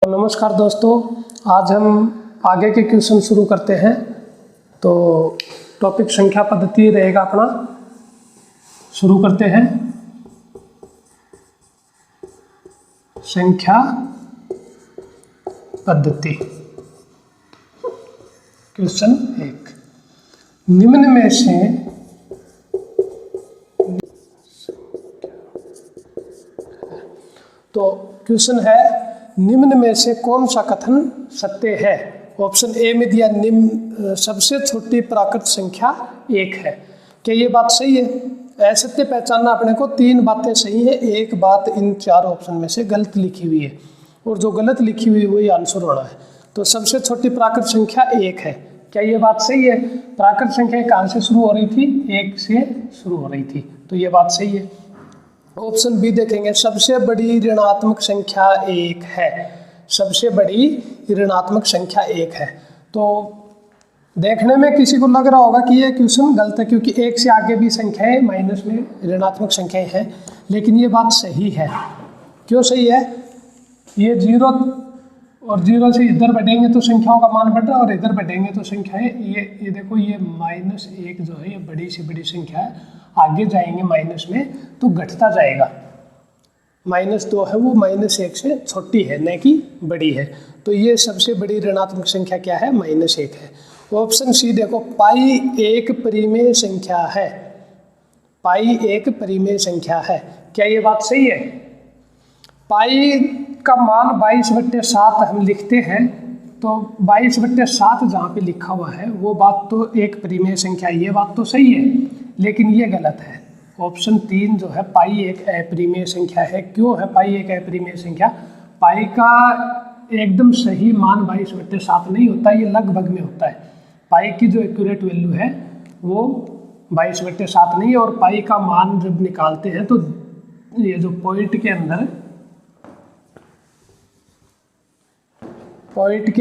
नमस्कार दोस्तों, आज हम आगे के क्वेश्चन शुरू करते हैं। तो टॉपिक संख्या पद्धति रहेगा अपना। शुरू करते हैं। संख्या पद्धति क्वेश्चन 1, निम्न में से तो क्वेश्चन है निम्न में से कौन सा कथन सत्य है। ऑप्शन ए में दिया निम्न सबसे छोटी प्राकृत संख्या 1 है। क्या ये बात सही है? असत्य पहचानना अपने को 3 बातें सही है, एक बात इन 4 ऑप्शन में से गलत लिखी हुई है और जो गलत लिखी हुई वही आंसर होना है। तो सबसे छोटी प्राकृत संख्या 1 है। क्या ये बात सही है? प्राकृत संख्या कहाँ से शुरू हो रही थी? 1 से शुरू हो रही थी, तो ये बात सही है। ऑप्शन बी देखेंगे, सबसे बड़ी ऋणात्मक संख्या 1 है। सबसे बड़ी ऋणात्मक संख्या 1 है। तो देखने में किसी को लग रहा होगा कि ये क्वेश्चन गलत है, क्योंकि 1 से आगे भी संख्याएं माइनस में ऋणात्मक संख्याएं हैं, लेकिन ये बात सही है। क्यों सही है? ये 0 और 0 से इधर बढ़ेंगे तो संख्याओं का मान बढ़ रहा है, और इधर बढ़ेंगे तो संख्याएं ये देखो, ये -1 जो है ये बड़ी से बड़ी संख्या है। आगे जाएंगे माइनस में तो घटता जाएगा। -2 है वो -1 से छोटी है, न कि बड़ी है। तो ये सबसे बड़ी ऋणात्मक संख्या क्या है? -1 है। ऑप्शन सी देखो, पाई एक परिमेय संख्या है। पाई एक परिमेय संख्या है। क्या ये बात सही है? पाई का मान 22/7 हम लिखते हैं, तो 22/7 जहाँ पे लिखा हुआ है वो बात तो एक परिमेय संख्या है, ये बात तो सही है, लेकिन ये गलत है। ऑप्शन 3 जो है, पाई एक अपरिमेय संख्या है। क्यों है पाई एक अपरिमेय संख्या? पाई का एकदम सही मान 22/7 नहीं होता, ये लगभग में होता है। पाई की जो एक्यूरेट वैल्यू है वो 22/7 नहीं है। और पाई का मान जब निकालते हैं तो ये जो पॉइंट के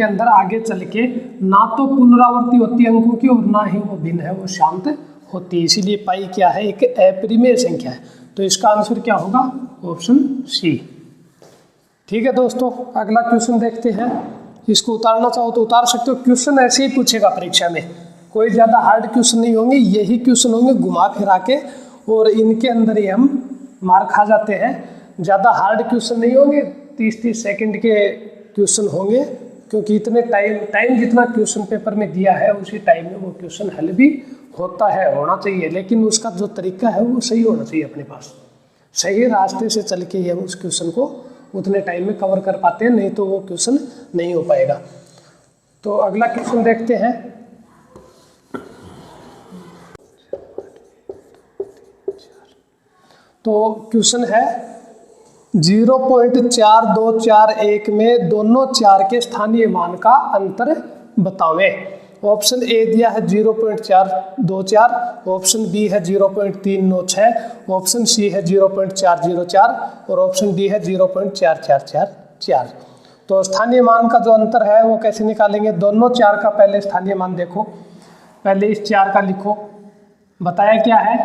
अंदर आगे चल के ना तो पुनरावृत्ति होती है अंकों की, और ना ही वो भिन्न है, वो शांत होती है। इसीलिए पाई क्या है? एक अपरिमेय संख्या है। तो इसका आंसर क्या होगा? Option C. ठीक है दोस्तों, अगला क्वेश्चन देखते हैं। इसको उतारना चाहो तो उतार सकते हो। क्वेश्चन ऐसे ही पूछेगा परीक्षा में, कोई ज़्यादा हार्ड क्वेश्चन नहीं होंगे, यही क्वेश्चन होंगे घुमा फिरा के, और इनके अंदर ही हम मार खा जाते हैं। ज़्यादा हार्ड क्वेश्चन नहीं होंगे, 30-30 सेकेंड के क्वेश्चन होंगे, क्योंकि इतने टाइम जितना क्वेश्चन पेपर में दिया है उसी टाइम में वो क्वेश्चन हल भी होता है, होना चाहिए, लेकिन उसका जो तरीका है वो सही होना चाहिए। अपने पास सही रास्ते से चल के हम उस क्वेश्चन को उतने टाइम में कवर कर पाते हैं, नहीं तो वो क्वेश्चन नहीं हो पाएगा। तो अगला क्वेश्चन देखते हैं। तो क्वेश्चन है 0.4241 में दोनों 4 के स्थानीय मान का अंतर बतावें। ऑप्शन ए दिया है 0.424, ऑप्शन बी है 0.396, ऑप्शन सी है 0.404 और ऑप्शन डी है 0.4444। तो स्थानीय मान का जो अंतर है वो कैसे निकालेंगे? दोनों 4 का पहले स्थानीय मान देखो, पहले इस 4 का लिखो। बताया क्या है?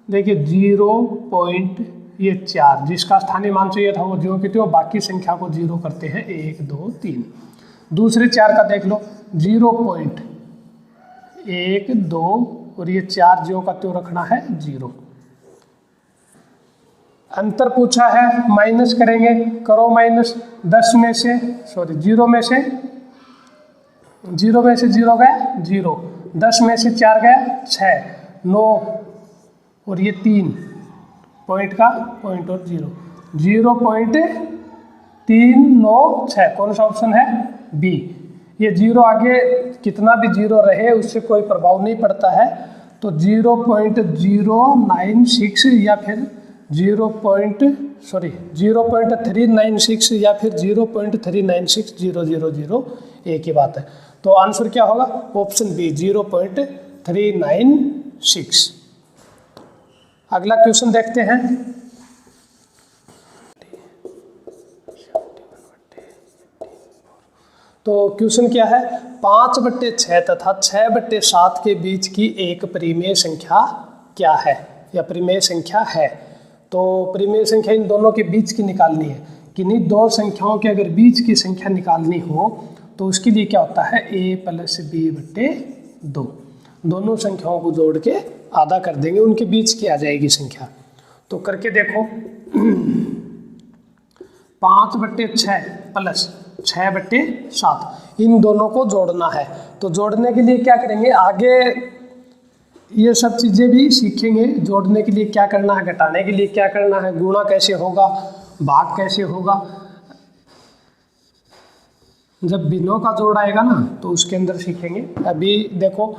देखिए 0.4, जिसका स्थानीय मान चाहिए था वो 0 की थी, और बाकी संख्या को 0 करते हैं 1 2 3। दूसरे 4 का देख लो, 0.1 2 और ये 4 0 का त्यों रखना है 0। अंतर पूछा है, माइनस करेंगे, करो माइनस। 0 में से 0 गया 0, 10 में से 4 गया 6, 9 और ये 3 पॉइंट का पॉइंट और 0.396। कौन सा ऑप्शन है? बी। ये 0 आगे कितना भी 0 रहे उससे कोई प्रभाव नहीं पड़ता है, तो 0.096 या फिर 0.396 या फिर 0.3960000 एक ही बात है। तो आंसर क्या होगा? Option B 0.396। अगला क्वेश्चन देखते हैं। तो क्वेश्चन क्या है? 5/6 तथा 6/7 के बीच की एक परिमेय संख्या क्या है, या परिमेय संख्या है। तो परिमेय संख्या इन दोनों के बीच की निकालनी है। कि नहीं दो संख्याओं के अगर बीच की संख्या निकालनी हो तो उसके लिए क्या होता है a प्लस बी बट्टे 2। दोनों संख्याओं को जोड़ के आधा कर देंगे, उनके बीच की आ जाएगी संख्या। तो करके देखो 5/6 प्लस 6/7 इन दोनों को जोड़ना है। तो जोड़ने के लिए क्या करेंगे, आगे ये सब चीज़ें भी सीखेंगे। जोड़ने के लिए क्या करना है, घटाने के लिए क्या करना है, गुणा कैसे होगा, भाग कैसे होगा। जब भिन्नों का जोड़ आएगा ना तो उसके अंदर सीखेंगे। अभी देखो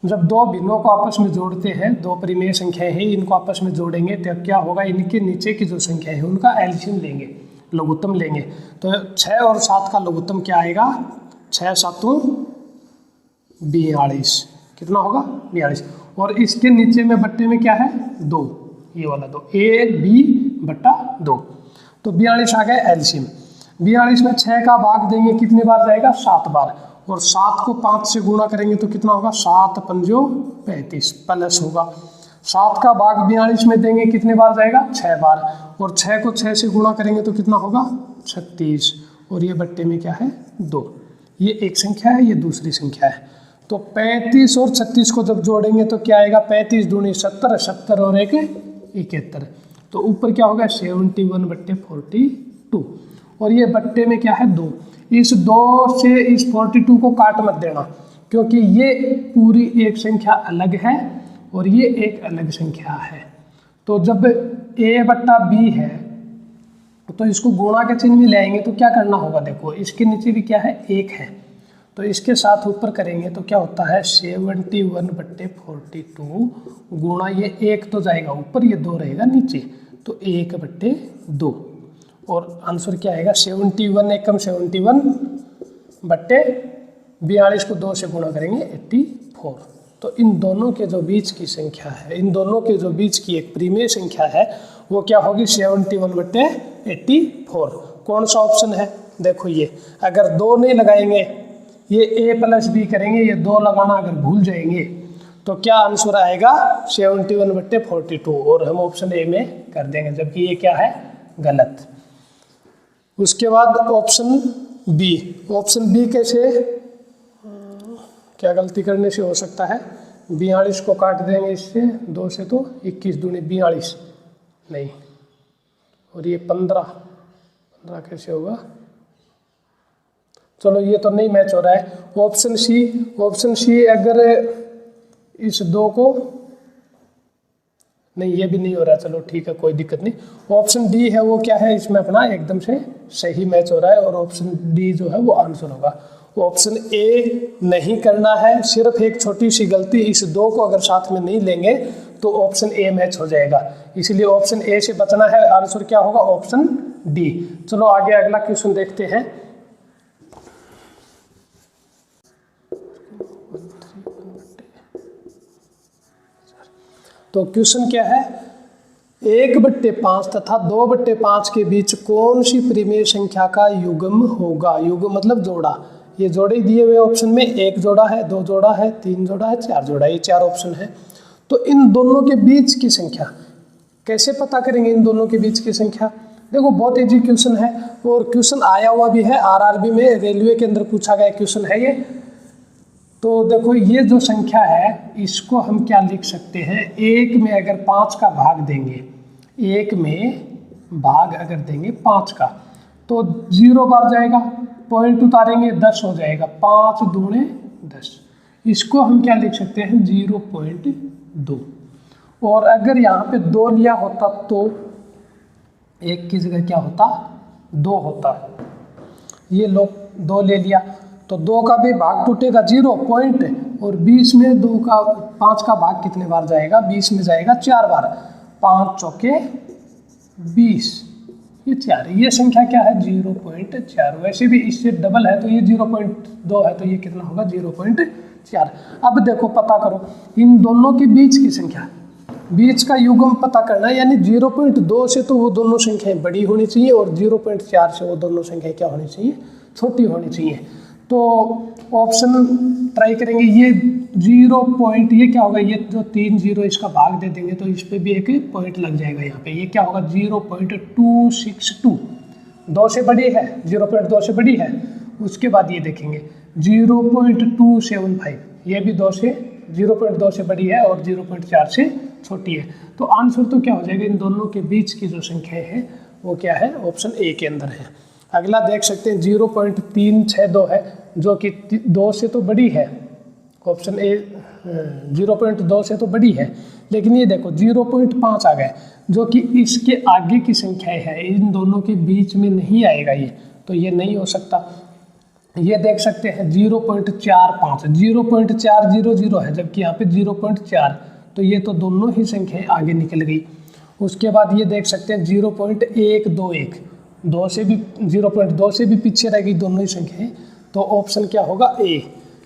जब दो भिन्नों को आपस में जोड़ते हैं, दो परिमेय संख्याएं हैं, इनको आपस में जोड़ेंगे तो क्या होगा, इनके नीचे की जो संख्या है उनका एलसीएम लेंगे, लघुत्तम लेंगे। तो 6 और 7 का लघुत्तम क्या आएगा, 6 7 42, कितना होगा 42। और इसके नीचे में बट्टे में क्या है 2, ये वाला 2 AB/2। तो 42 आ गया एलसीएम। 42 में 6 का भाग देंगे कितने बार जाएगा, 7 बार। और 7 को 5 से गुणा करेंगे तो कितना होगा, 7 पंजो 35 प्लस होगा। 7 का भाग 42 में देंगे कितने बार जाएगा, 6 बार। और 6 को 6 से गुणा करेंगे तो कितना होगा 36। और ये बट्टे में क्या है 2। ये एक संख्या है, ये दूसरी संख्या है। तो 35 और 36 को जब जोड़ेंगे तो क्या आएगा, 35 दूनी 70, 70 और 1 71। तो ऊपर क्या होगा 71/42। और ये बट्टे में क्या है 2। इस 2 से इस 42 को काट मत देना, क्योंकि ये पूरी एक संख्या अलग है और ये एक अलग संख्या है। तो जब A/B है तो इसको गुणा के चिन्ह में ले आएंगे तो क्या करना होगा, देखो इसके नीचे भी क्या है 1 है, तो इसके साथ ऊपर करेंगे तो क्या होता है 71/42 गुणा ये 1 तो जाएगा ऊपर, ये 2 रहेगा नीचे, तो 1/2। और आंसर क्या आएगा 71 एकम 71/42 को 2 से गुणा करेंगे 84। तो इन दोनों के जो बीच की संख्या है, इन दोनों के जो बीच की एक परिमेय संख्या है वो क्या होगी 71/84। कौन सा ऑप्शन है, देखो ये अगर 2 नहीं लगाएंगे, ये A प्लस B करेंगे, ये 2 लगाना अगर भूल जाएंगे तो क्या आंसर आएगा 71/42। और हम ऑप्शन ए में कर देंगे, जबकि ये क्या है गलत। उसके बाद ऑप्शन बी। ऑप्शन बी कैसे, क्या गलती करने से हो सकता है, 42 को काट देंगे इससे 2 से तो 21 दूनी 42 नहीं, और ये 15 कैसे होगा, चलो ये तो नहीं मैच हो रहा है। ऑप्शन सी अगर इस 2 को नहीं, ये भी नहीं हो रहा, चलो ठीक है कोई दिक्कत नहीं। ऑप्शन डी है वो क्या है, इसमें अपना एकदम से सही मैच हो रहा है और ऑप्शन डी जो है वो आंसर होगा। ऑप्शन ए नहीं करना है, सिर्फ एक छोटी सी गलती, इस 2 को अगर साथ में नहीं लेंगे तो ऑप्शन ए मैच हो जाएगा, इसलिए ऑप्शन ए से बचना है। आंसर क्या होगा ऑप्शन डी। चलो आगे अगला क्वेश्चन देखते हैं। तो क्वेश्चन क्या है, 1/5 तथा 2/5 के बीच कौन सी परिमेय संख्या का युग्म होगा। युग्म मतलब जोड़ा। ये जोड़े दिए हुए ऑप्शन में 1 जोड़ा है, 2 जोड़ा है, 3 जोड़ा है, 4 जोड़ा है, ये 4 ऑप्शन है। तो इन दोनों के बीच की संख्या कैसे पता करेंगे, इन दोनों के बीच की संख्या। देखो बहुत इजी क्वेश्चन है और क्वेश्चन आया हुआ भी है, आरआरबी में रेलवे के अंदर पूछा गया क्वेश्चन है ये। तो देखो ये जो संख्या है इसको हम क्या लिख सकते हैं, 1 में अगर 5 का भाग देंगे, 1 में भाग अगर देंगे 5 का तो 0 बार जाएगा, पॉइंट उतारेंगे 10 हो जाएगा, 5 दूने 10। इसको हम क्या लिख सकते हैं 0.2। और अगर यहाँ पे 2 लिया होता तो 1 की जगह क्या होता 2 होता। ये लोग 2 ले लिया तो 2 का भी भाग टूटेगा 0 पॉइंट, और 20 में 5 का भाग कितने बार जाएगा, 20 में जाएगा 4 बार, 5 चौके 20, ये 4। ये संख्या क्या है 0.4। वैसे भी इससे डबल है तो ये 0.2 है तो ये कितना होगा 0.4। अब देखो पता करो इन दोनों के बीच की संख्या, बीच का युग्म पता करना है, यानी 0.2 से तो वो दोनों संख्याएं बड़ी होनी चाहिए और 0.4 से वो दोनों संख्याएं क्या होनी चाहिए, छोटी होनी चाहिए। तो ऑप्शन ट्राई करेंगे, ये 0. ये क्या होगा, ये जो 3 0 इसका भाग दे देंगे तो इस पे भी एक पॉइंट लग जाएगा यहाँ पे, ये क्या होगा 0.262। 2 से बड़ी है, 0.2 से बड़ी है। उसके बाद ये देखेंगे 0.275, ये भी 0.2 से बड़ी है और 0.4 से छोटी है। तो आंसर तो क्या हो जाएगा, इन दोनों के बीच की जो संख्या है वो क्या है, ऑप्शन ए के अंदर है। अगला देख सकते हैं 0.362 है, जो कि 2 से तो बड़ी है, ऑप्शन ए 0.2 से तो बड़ी है, लेकिन ये देखो 0.5 आ गया, जो कि इसके आगे की संख्याएं है, इन दोनों के बीच में नहीं आएगा ये, तो ये नहीं हो सकता। ये देख सकते हैं 0.45, 0.400 है, जबकि यहाँ पे 0.4, तो ये तो दोनों ही संख्याएं आगे निकल गई। उसके बाद ये देख सकते हैं 0.121, 0.2 से भी पीछे रह गई दोनों ही संख्याएं, तो ऑप्शन क्या होगा, ए।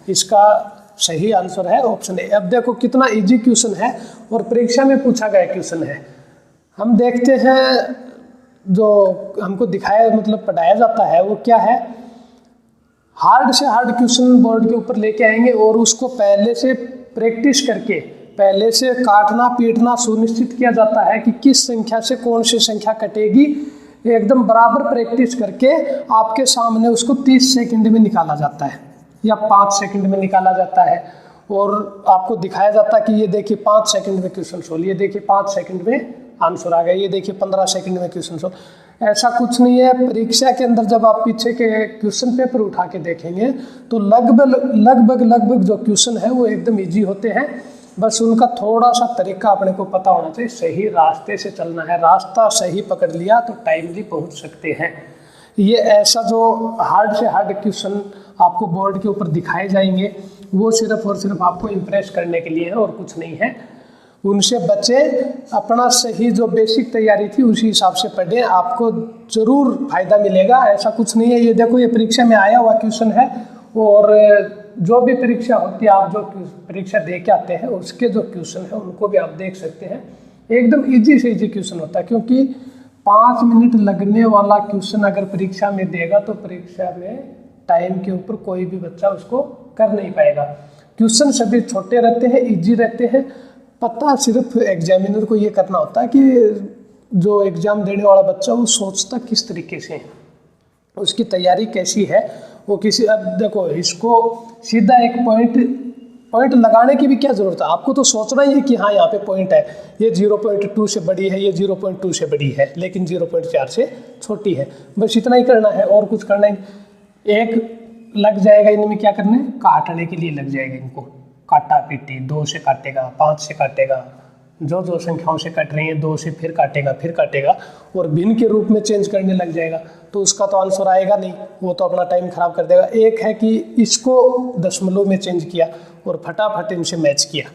इसका सही आंसर है ऑप्शन ए। अब देखो कितना इजी क्वेश्चन है और परीक्षा में पूछा गया क्वेश्चन है। हम देखते हैं जो हमको दिखाया मतलब पढ़ाया जाता है वो क्या है, हार्ड से हार्ड क्वेश्चन बोर्ड के ऊपर लेके आएंगे और उसको पहले से प्रैक्टिस करके, पहले से काटना पीटना सुनिश्चित किया जाता है कि किस संख्या से कौन सी संख्या कटेगी, एकदम बराबर प्रैक्टिस करके आपके सामने उसको 30 सेकंड में निकाला जाता है या 5 सेकंड में निकाला जाता है, और आपको दिखाया जाता है कि ये देखिए 5 सेकंड में क्वेश्चन सोल्व, ये देखिए 5 सेकंड में आंसर आ गया, ये देखिए 15 सेकंड में क्वेश्चन सोल्व। ऐसा कुछ नहीं है। परीक्षा के अंदर जब आप पीछे के क्वेश्चन पेपर उठा के देखेंगे तो लगभग जो क्वेश्चन है वो एकदम इजी होते हैं, बस उनका थोड़ा सा तरीका अपने को पता होना चाहिए, सही रास्ते से चलना है, रास्ता सही पकड़ लिया तो टाइमली पहुंच सकते हैं। ये ऐसा जो हार्ड से हार्ड क्वेश्चन आपको बोर्ड के ऊपर दिखाए जाएंगे वो सिर्फ और सिर्फ आपको इम्प्रेस करने के लिए है और कुछ नहीं है। उनसे बचें, अपना सही जो बेसिक तैयारी थी उसी हिसाब से पढ़ें, आपको ज़रूर फायदा मिलेगा। ऐसा कुछ नहीं है। ये देखो ये परीक्षा में आया हुआ क्वेश्चन है, और जो भी परीक्षा होती है आप जो परीक्षा दे के आते हैं उसके जो क्वेश्चन है उनको भी आप देख सकते हैं। एकदम इजी से इजी क्वेश्चन होता है, क्योंकि 5 मिनट लगने वाला क्वेश्चन अगर परीक्षा में देगा तो परीक्षा में टाइम के ऊपर कोई भी बच्चा उसको कर नहीं पाएगा। क्वेश्चन सभी छोटे रहते हैं, इजी रहते हैं। पता सिर्फ एग्जामिनर को ये करना होता है कि जो एग्ज़ाम देने वाला बच्चा वो सोचता किस तरीके से है, उसकी तैयारी कैसी है, वो किसी, अब देखो इसको सीधा एक पॉइंट लगाने की भी क्या ज़रूरत है, आपको तो सोचना ही है कि हाँ यहाँ पे पॉइंट है, ये 0.2 से बड़ी है, ये 0.2 से बड़ी है, लेकिन 0.4 से छोटी है, बस इतना ही करना है और कुछ करना ही। एक लग जाएगा इनमें क्या करना है, काटने के लिए लग जाएगा, इनको काटा पीटी, 2 से काटेगा, 5 से काटेगा, जो संख्याओं से कट रही है 2 से फिर काटेगा और भिन्न के रूप में चेंज करने लग जाएगा, तो उसका तो आंसर आएगा नहीं, वो तो अपना टाइम खराब कर देगा। एक है कि इसको दशमलव में चेंज किया और फटाफट इनसे मैच किया,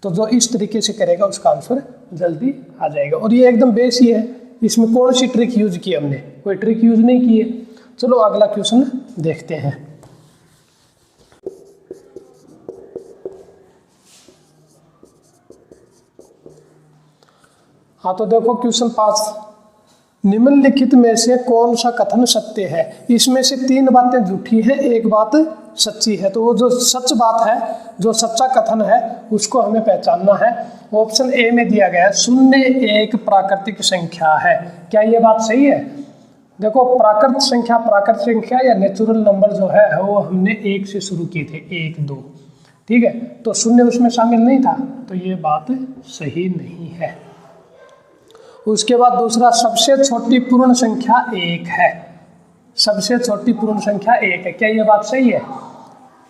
तो जो इस तरीके से करेगा उसका आंसर जल्दी आ जाएगा। और ये एकदम बेस ही है, इसमें कौन सी ट्रिक यूज की हमने, कोई ट्रिक यूज नहीं की है। चलो अगला क्वेश्चन देखते हैं। हाँ तो देखो क्वेश्चन 5, निम्नलिखित में से कौन सा कथन सत्य है। इसमें से 3 बातें झूठी हैं, एक बात सच्ची है, तो वो जो सच बात है, जो सच्चा कथन है उसको हमें पहचानना है। ऑप्शन ए में दिया गया है 0 एक प्राकृतिक संख्या है। क्या ये बात सही है? देखो प्राकृत संख्या या नेचुरल नंबर जो है वो हमने 1 से शुरू किए थे, 1 2, ठीक है, तो 0 उसमें शामिल नहीं था, तो ये बात सही नहीं है। उसके बाद दूसरा, सबसे छोटी पूर्ण संख्या 1 है, सबसे छोटी पूर्ण संख्या 1 है। क्या ये बात सही है?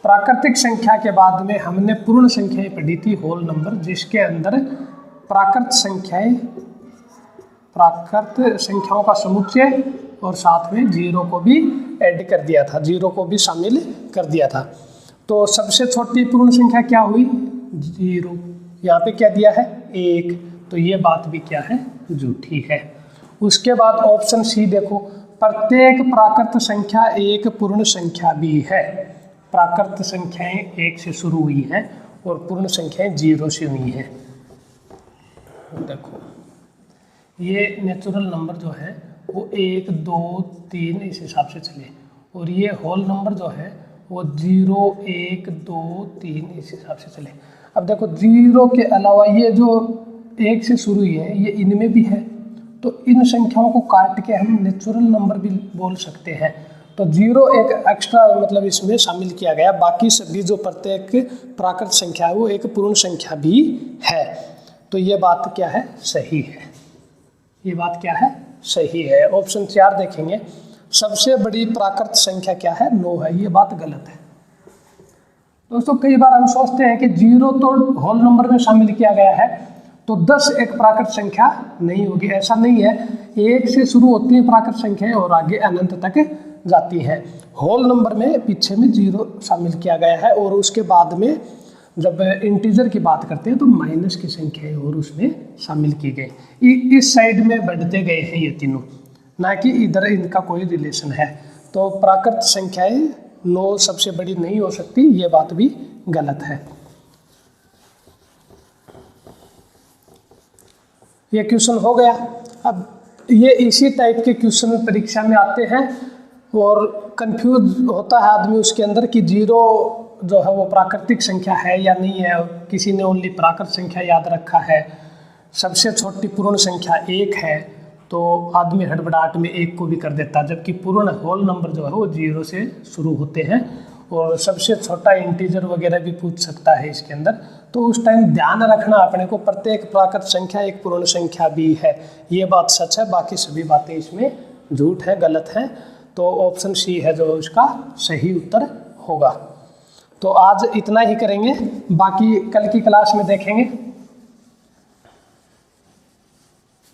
प्राकृतिक संख्या के बाद में हमने पूर्ण संख्याएं पढ़ी थी, होल नंबर, जिसके अंदर प्राकृत संख्याओं का समुच्चय और साथ में 0 को भी ऐड कर दिया था, 0 को भी शामिल कर दिया था। तो सबसे छोटी पूर्ण संख्या क्या हुई? 0। यहाँ पे क्या दिया है? 1, तो ये बात भी क्या है? झूठी है। उसके बाद ऑप्शन सी देखो, प्रत्येक प्राकृत संख्या एक पूर्ण संख्या भी है। प्राकृत संख्याएं 1 से शुरू हुई हैं और पूर्ण संख्याएं 0 से हुई हैं। देखो ये नेचुरल नंबर जो है वो 1 2 3 इस हिसाब से चले, और ये होल नंबर जो है वो 0 1 2 3 इस हिसाब से चले। अब देखो 0 के अलावा ये जो 1 से शुरू हुई है ये इनमें भी है, तो इन संख्याओं को काट के हम नेचुरल नंबर भी बोल सकते हैं। तो 0 एक एक्स्ट्रा मतलब इसमें शामिल किया गया, बाकी सभी जो प्रत्येक प्राकृत संख्या है वो एक पूर्ण संख्या भी है। तो ये बात क्या है, सही है, ये बात क्या है, सही है। ऑप्शन 4 देखेंगे, सबसे बड़ी प्राकृत संख्या क्या है, 9 है, ये बात गलत है। दोस्तों कई बार हम सोचते हैं कि 0 तो होल नंबर में शामिल किया गया है तो 10 एक प्राकृत संख्या नहीं होगी, ऐसा नहीं है। 1 से शुरू होती है प्राकृत संख्याएं और आगे अनंत तक जाती हैं। होल नंबर में पीछे में 0 शामिल किया गया है और उसके बाद में जब इंटीजर की बात करते हैं तो माइनस की संख्याएं और उसमें शामिल की गई। इस साइड में बढ़ते गए हैं ये तीनों, ना कि इधर इनका कोई रिलेशन है। तो प्राकृत संख्याएं 9 सबसे बड़ी नहीं हो सकती, ये बात भी गलत है। ये क्वेश्चन हो गया। अब ये इसी टाइप के क्वेश्चन परीक्षा में आते हैं और कंफ्यूज होता है आदमी उसके अंदर कि 0 जो है वो प्राकृतिक संख्या है या नहीं है। किसी ने ओनली प्राकृत संख्या याद रखा है, सबसे छोटी पूर्ण संख्या 1 है, तो आदमी हड़बड़ाहट में 1 को भी कर देता, जबकि पूर्ण होल नंबर जो है वो 0 से शुरू होते हैं और सबसे छोटा इंटीजर वगैरह भी पूछ सकता है इसके अंदर। तो उस टाइम ध्यान रखना अपने को, प्रत्येक प्राकृत संख्या एक पूर्ण संख्या भी है, ये बात सच है, बाकी सभी बातें इसमें झूठ है, गलत है। तो ऑप्शन सी है जो इसका सही उत्तर होगा। तो आज इतना ही करेंगे, बाकी कल की क्लास में देखेंगे।